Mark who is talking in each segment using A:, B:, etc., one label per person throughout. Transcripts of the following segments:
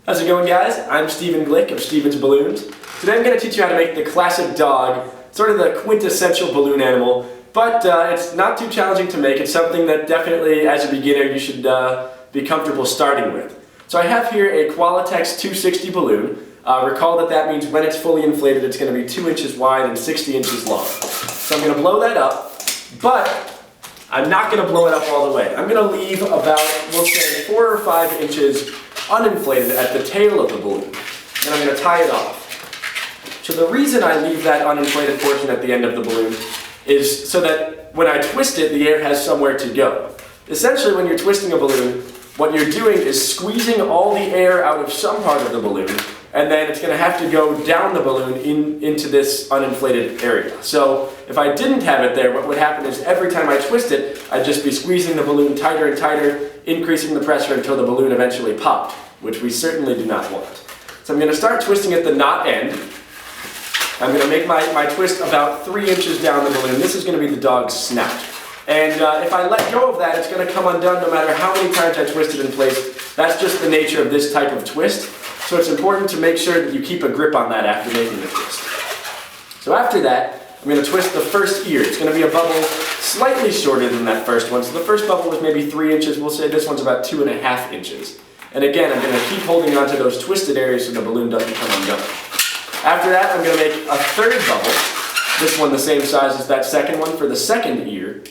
A: How's it going, guys? I'm Stephen Glick of Stephen's Balloons. Today I'm going to teach you how to make the classic dog, sort of the quintessential balloon animal, but it's not too challenging to make. It's something that definitely, as a beginner, you should be comfortable starting with. So I have here a Qualitex 260 balloon. Recall that means when it's fully inflated, it's going to be 2 inches wide and 60 inches long. So I'm going to blow that up, but I'm not going to blow it up all the way. I'm going to leave about, we'll say, 4 or 5 inches uninflated at the tail of the balloon. And I'm going to tie it off. So the reason I leave that uninflated portion at the end of the balloon is so that when I twist it, the air has somewhere to go. Essentially, when you're twisting a balloon, what you're doing is squeezing all the air out of some part of the balloon, and then it's going to have to go down the balloon into this uninflated area. So if I didn't have it there, what would happen is every time I twist it, I'd just be squeezing the balloon tighter and tighter, increasing the pressure until the balloon eventually popped, which we certainly do not want. So I'm going to start twisting at the knot end. I'm going to make my twist about 3 inches down the balloon. This is going to be the dog's snout. And if I let go of that, it's going to come undone no matter how many times I twist it in place. That's just the nature of this type of twist. So it's important to make sure that you keep a grip on that after making the twist. So after that, I'm going to twist the first ear. It's going to be a bubble slightly shorter than that first one. So the first bubble was maybe 3 inches. We'll say this one's about 2.5 inches. And again, I'm going to keep holding on to those twisted areas so the balloon doesn't come undone. After that, I'm going to make a third bubble. This one the same size as that second one for the second ear.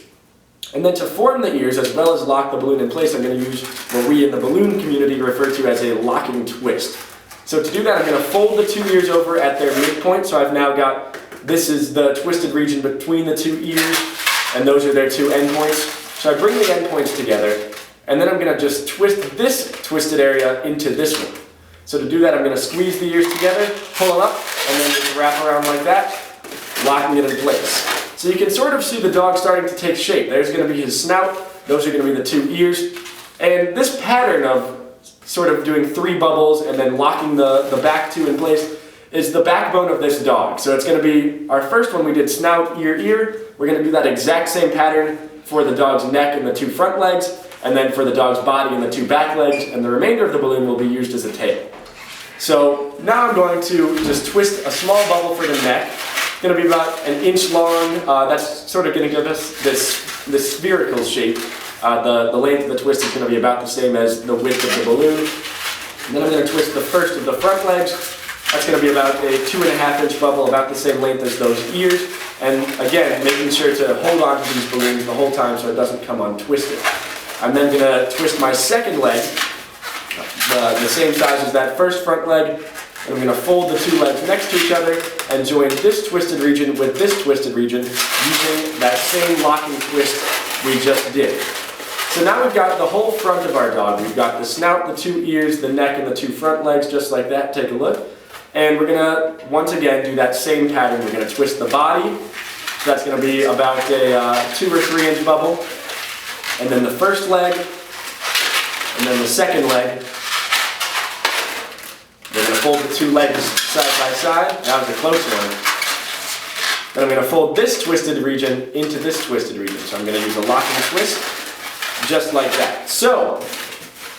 A: And then to form the ears, as well as lock the balloon in place, I'm going to use what we in the balloon community refer to as a locking twist. So to do that, I'm going to fold the 2 ears over at their midpoint. So I've now got, this is the twisted region between the 2 ears, and those are their 2 endpoints. So I bring the endpoints together, and then I'm going to just twist this twisted area into this one. So to do that, I'm going to squeeze the ears together, pull them up, and then just wrap around like that, locking it in place. So you can sort of see the dog starting to take shape. There's going to be his snout, those are going to be the 2 ears. And this pattern of sort of doing 3 bubbles and then locking the back 2 in place is the backbone of this dog. So it's going to be, our first one we did snout, ear, ear. We're going to do that exact same pattern for the dog's neck and the 2 front legs, and then for the dog's body and the 2 back legs, and the remainder of the balloon will be used as a tail. So now I'm going to just twist a small bubble for the neck. It's going to be about 1 inch long. That's sort of going to give us this spherical shape. The length of the twist is going to be about the same as the width of the balloon. And then I'm going to twist the first of the front legs. That's going to be about a 2.5 inch bubble, about the same length as those ears. And again, making sure to hold on to these balloons the whole time so it doesn't come untwisted. I'm then going to twist my second leg, the same size as that first front leg. And I'm going to fold the 2 legs next to each other and join this twisted region with this twisted region using that same locking twist we just did. So now we've got the whole front of our dog. We've got the snout, the 2 ears, the neck, and the 2 front legs, just like that. Take a look. And we're going to, once again, do that same pattern. We're going to twist the body. So that's going to be about a 2 or 3 inch bubble. And then the first leg, and then the second leg. We're going to fold the 2 legs side by side. That was a close one. Then I'm going to fold this twisted region into this twisted region. So I'm going to use a locking twist, just like that. So,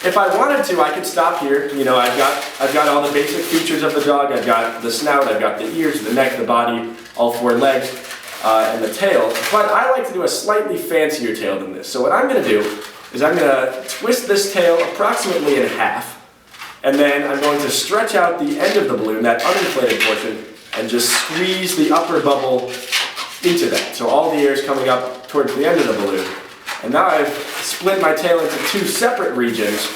A: if I wanted to, I could stop here. You know, I've got all the basic features of the dog. I've got the snout, I've got the ears, the neck, the body, all 4 legs, and the tail. But I like to do a slightly fancier tail than this. So what I'm going to do is I'm going to twist this tail approximately in half. And then I'm going to stretch out the end of the balloon, that uninflated portion, and just squeeze the upper bubble into that. So all the air is coming up towards the end of the balloon. And now I've split my tail into 2 separate regions,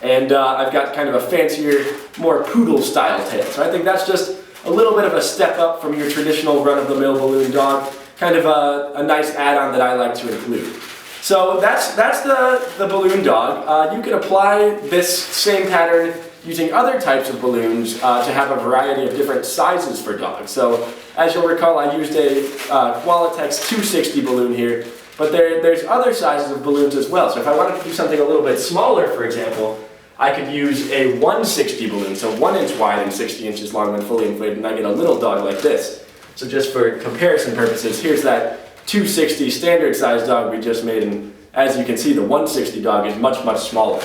A: and I've got kind of a fancier, more poodle-style tail. So I think that's just a little bit of a step up from your traditional run-of-the-mill balloon dog, kind of a nice add-on that I like to include. So that's the balloon dog. You can apply this same pattern using other types of balloons to have a variety of different sizes for dogs. So as you'll recall, I used a Qualitex 260 balloon here, but there's other sizes of balloons as well. So if I wanted to do something a little bit smaller, for example, I could use a 160 balloon, so 1 inch wide and 60 inches long when fully inflated, and I get a little dog like this. So just for comparison purposes, here's that 260 standard size dog we just made, and as you can see, the 160 dog is much, much smaller.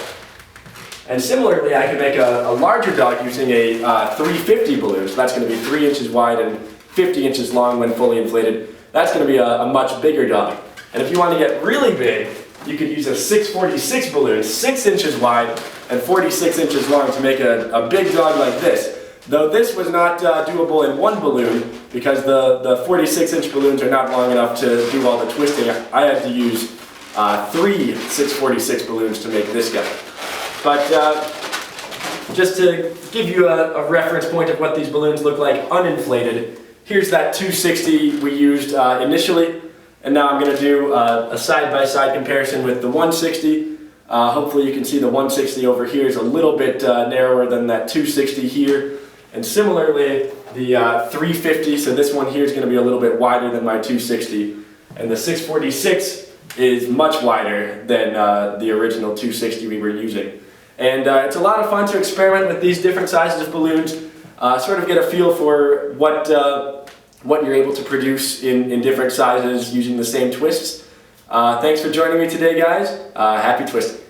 A: And similarly, I can make a larger dog using a 350 balloon. So that's going to be 3 inches wide and 50 inches long when fully inflated. That's going to be a much bigger dog. And if you want to get really big, you could use a 646 balloon, 6 inches wide and 46 inches long to make a big dog like this. Though this was not doable in one balloon because the 46-inch balloons are not long enough to do all the twisting. I had to use 3 646 balloons to make this guy. But just to give you a reference point of what these balloons look like uninflated, here's that 260 we used initially, and now I'm going to do a side-by-side comparison with the 160. Hopefully you can see the 160 over here is a little bit narrower than that 260 here. And similarly, the 350, so this one here is going to be a little bit wider than my 260. And the 646 is much wider than the original 260 we were using. And it's a lot of fun to experiment with these different sizes of balloons, sort of get a feel for what you're able to produce in different sizes using the same twists. Thanks for joining me today, guys. Happy twisting.